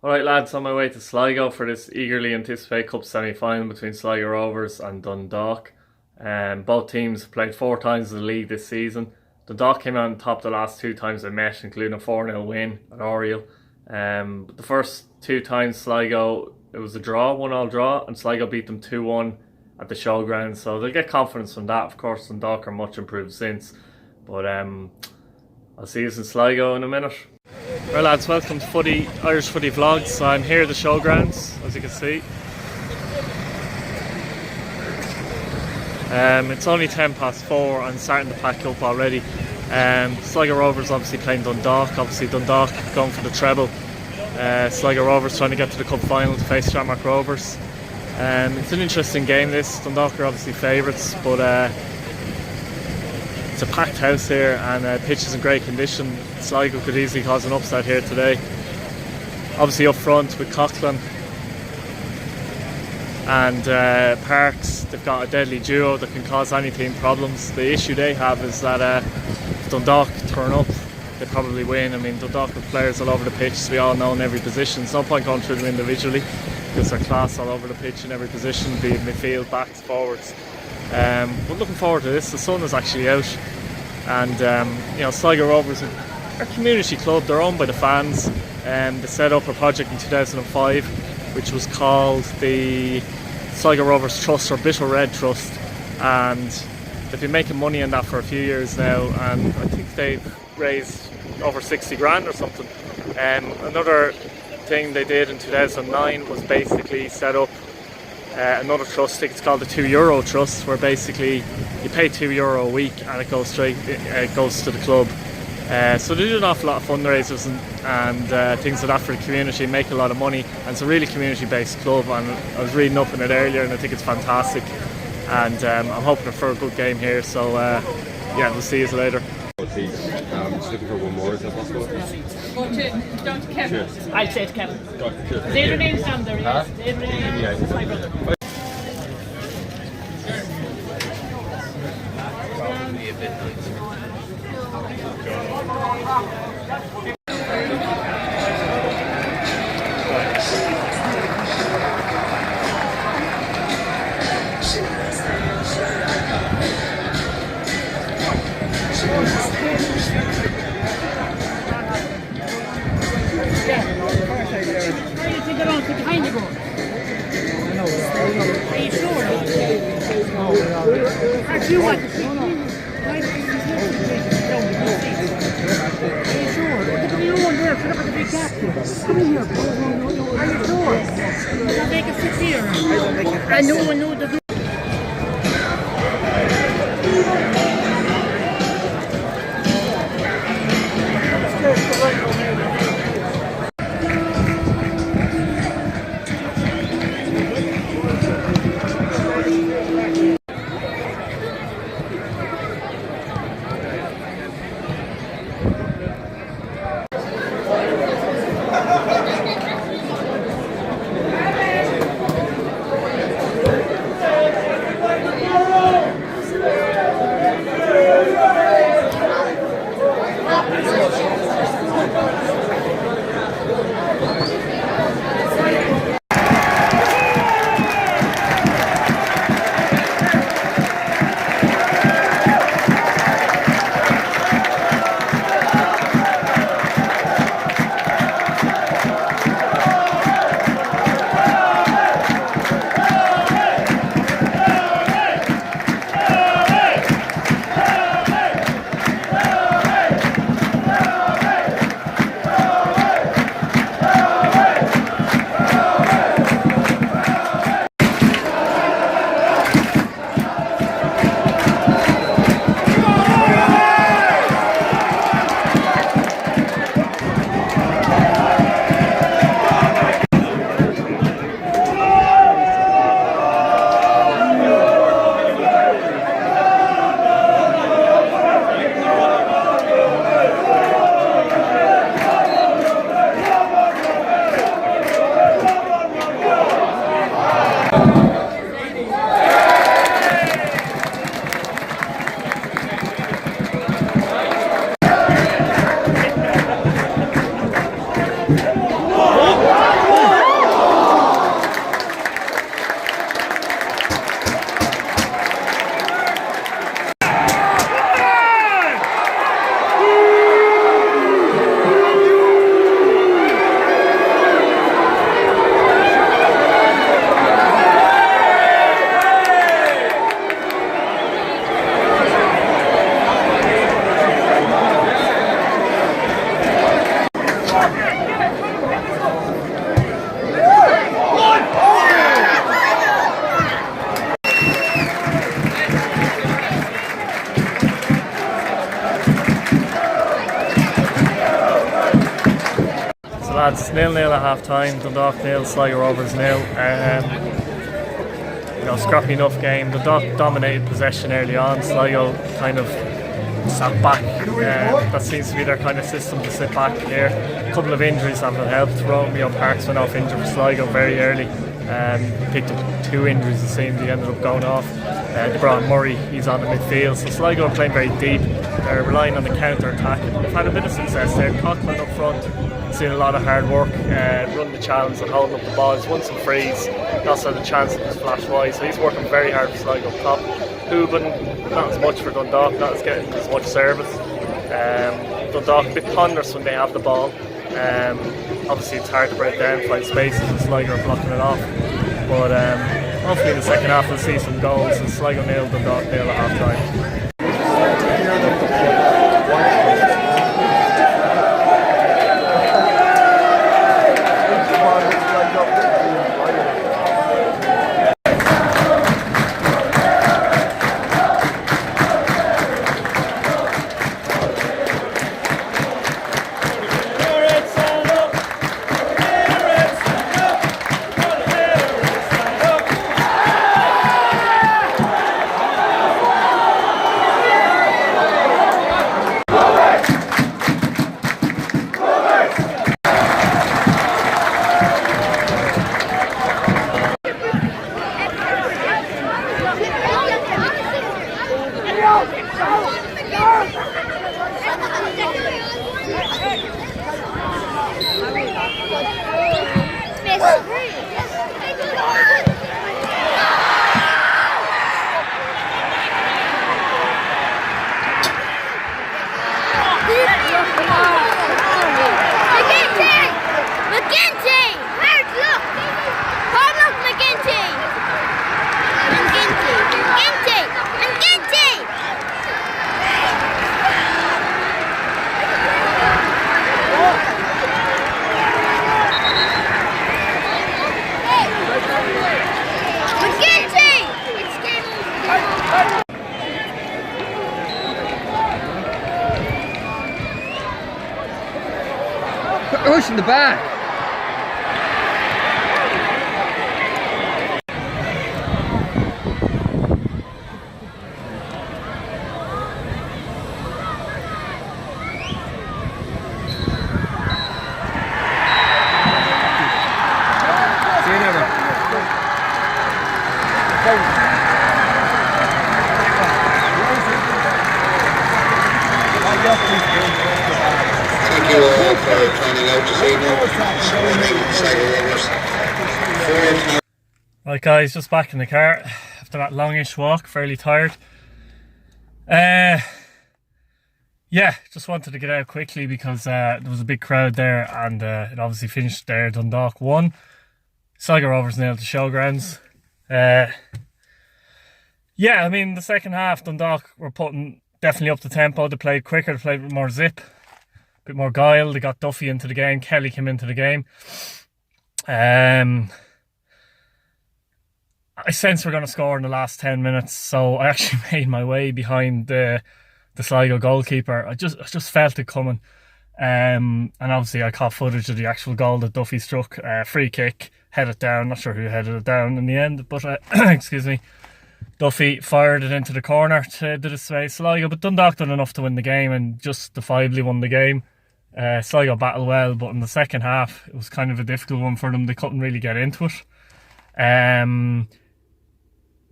Alright lads, on my way to Sligo for this eagerly anticipated Cup semi-final between Sligo Rovers and Dundalk. Both teams have played 4 times in the league this season. Dundalk came out on top the last 2 times they met, including a 4-0 win at Oriel. But the first 2 times Sligo, it was a draw, 1-1 draw, and Sligo beat them 2-1 at the showground. So they'll get confidence from that. Of course, Dundalk are much improved since. But I'll see you in Sligo in a minute. Right lads, welcome to Irish Footy Vlogs. I'm here at the showgrounds, as you can see. It's only 4:10. I'm starting to pack up already. Sligo Rovers obviously playing Dundalk. Obviously Dundalk going for the treble. Sligo Rovers trying to get to the cup final to face Shamrock Rovers. It's an interesting game this. Dundalk are obviously favourites, but it's a packed house here and the pitch is in great condition. Sligo could easily cause an upset here today. Obviously up front with Coughlin and Parks, they've got a deadly duo that can cause any team problems. The issue they have is that if Dundalk turn up, they probably win. I mean, Dundalk have players all over the pitch, as we all know, in every position. There's no point going through them individually because they're class all over the pitch in every position, be it midfield, backs, forwards. But looking forward to this. The sun is actually out, and you know, Sligo Rovers are a community club. They're owned by the fans. They set up a project in 2005 which was called the Sligo Rovers Trust, or Bitter Red Trust, and they've been making money on that for a few years now, and I think they've raised over 60 grand or something. Another thing they did in 2009 was basically set up another trust. I think it's called the €2 Trust, where basically you pay €2 a week and it goes straight, it goes to the club. So they do an awful lot of fundraisers and things like that for the community, make a lot of money, and it's a really community-based club. And I was reading up on it earlier, and I think it's fantastic. And I'm hoping for a good game here. So yeah, we'll see you later. Just looking for one more, is that possible? Down to Kevin. I'll say to Kevin. Their name's down there, yes. It's my brother. Probably a bit nicer. Are you sure? Are you what? Come here. Are you sure? I'll make it 6 here. I know the Lads, it's 0-0 at half time. Dundalk 0, Sligo Rovers 0. Scrappy enough game. Dundalk dominated possession early on. Sligo kind of sat back. That seems to be their kind of system, to sit back here. A couple of injuries haven't helped. Romeo Parks went off injured for Sligo very early. Picked up 2 injuries, it seemed. He ended up going off. They brought Murray, he's on the midfield. So Sligo are playing very deep. They're relying on the counter attack. They've had a bit of success there. Coughlin up front, seen a lot of hard work, run the challenge and holding up the ball. He's won some frees. He also had a chance to just flash wide. So he's working very hard for Sligo up top. Hooban, not as much for Dundalk, not as getting as much service. Dundalk a bit ponderous when they have the ball. Obviously it's hard to break down, find spaces, and Sligo are blocking it off. But hopefully in the second half we'll see some goals. And Sligo 0, Dundalk 0 at half time. Push in the back. See you never. Thank you all for turning out this evening. Sligo Rovers. Right guys, just back in the car after that longish walk, fairly tired. Yeah, just wanted to get out quickly because there was a big crowd there, and it obviously finished there. Dundalk 1, Sligo Rovers 0 to Showgrounds. Yeah, I mean the second half Dundalk were putting definitely up the tempo. They played quicker, they played with more zip, a bit more guile. They got Duffy into the game, Kelly came into the game. I sense we're going to score in the last 10 minutes, so I actually made my way behind the Sligo goalkeeper. I just felt it coming. And obviously I caught footage of the actual goal that Duffy struck. Free kick, headed down. Not sure who headed it down in the end, but excuse me. Duffy fired it into the corner to display Sligo, but Dundalk done enough to win the game and justifiably won the game. Sligo battled well, but in the second half it was kind of a difficult one for them. They couldn't really get into it.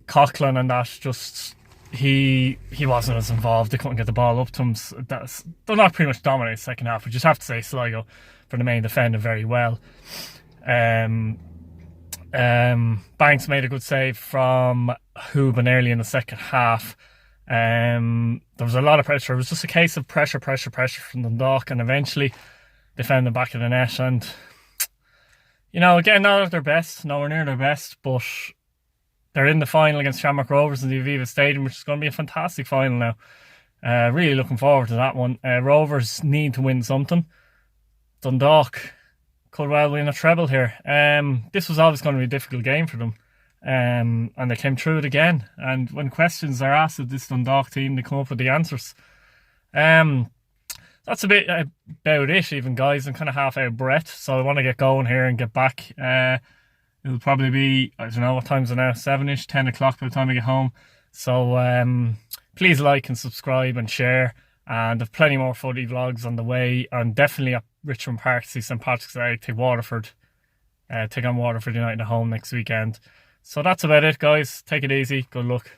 Coughlin and that, just he wasn't as involved. They couldn't get the ball up to him. Dundalk pretty much dominated the second half. We just have to say Sligo for the main defending very well. Banks made a good save from Hooban early in the second half. There was a lot of pressure. It was just a case of pressure from Dundalk, and eventually they found the back of the net. And again, not at their best, nowhere near their best, but they're in the final against Shamrock Rovers in the Aviva Stadium, which is going to be a fantastic final now. Really looking forward to that one. Rovers need to win something. Dundalk could well win a treble here. This was always going to be a difficult game for them. And they came through it again. And when questions are asked of this Dundalk team, they come up with the answers. that's a bit about it, even, guys. I'm kind of half out of breath, so I want to get going here and get back. It'll probably be, I don't know what time's it now, 7ish, 10 o'clock by the time I get home. So please like and subscribe and share. And I've plenty more footy vlogs on the way. I'm definitely at Richmond Park to see St Patrick's Day, take Waterford. Take on Waterford United at home next weekend. So that's about it, guys. Take it easy. Good luck.